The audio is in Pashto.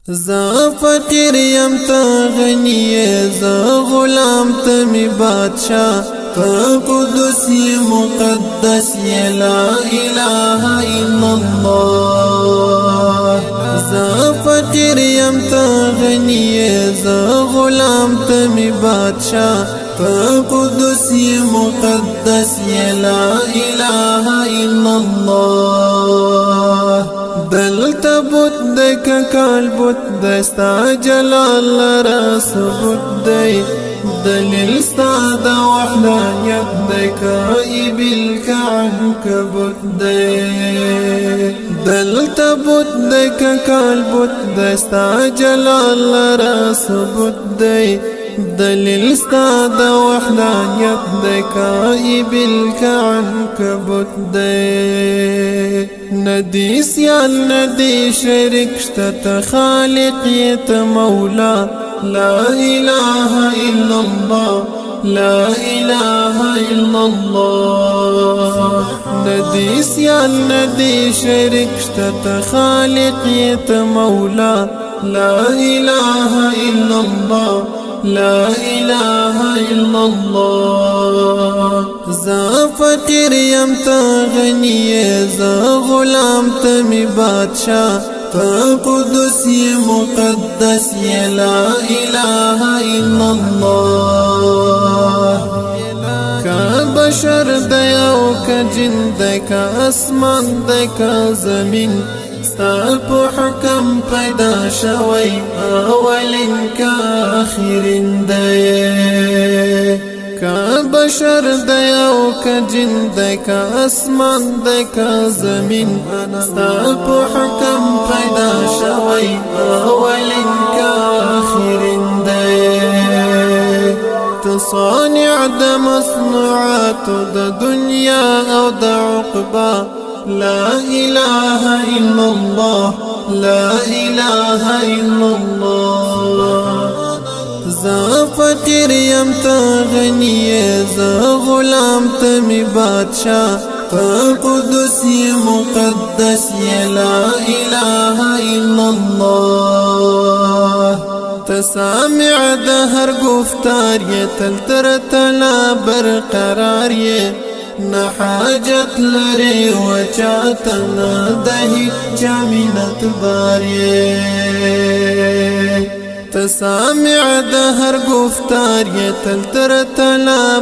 زا فقیر یم تا غنی زا غلام تمی بادشاہ تا قدس مقدس لا الہ الا اللہ زا فقیر یم تا غنی زا غلام تمی بادشاہ تا قدس مقدس لا الہ الا اللہ دلتا بوت دک کال بوت دستا جلال را ثبوت دی دلیل ستا دا وحدانیت دک ایبیل کا عنکبوت دی دلتا بوت دک کال بوت دستا جلال را ثبوت دی دلیل ستا دا وحدانیت دک ایبیل کا عنکبوت دی ندی سیال ندی شرک شتت خالقیت مولا لا الہ الا اللہ لا الہ الا اللہ ندی سیال ندی شرک شتت خالقیت مولا لا الہ الا اللہ لا الہ الا اللہ زا فقیر یم تا غنی زا غلام تمی بادشاہ تا قدس مقدس لا الہ الا اللہ کا بشر دیاو کا جن دکا اسمان دکا زمین ستا په حکم پیدا شوی اولین کا آخرین دی کا بشر دی او کا جن دی کا اسمان دی کا زمین ستا په حکم پیدا شوی اولین کا آخرین دی تصانع د مصنوعات د دنیا او د عقبا لا إله إلا الله لا إله إلا الله زا فقیر یم تا غنی زا غلام تمی بادشاہ تا قدس مقدس لا إله إلا الله تسامع ده هر گفتار یہ تل تر تلا برقرار یہ نا حاجت لري وچاتنا دهی جامنت باری تسامع ده هر گفتار یہ تل تر تلا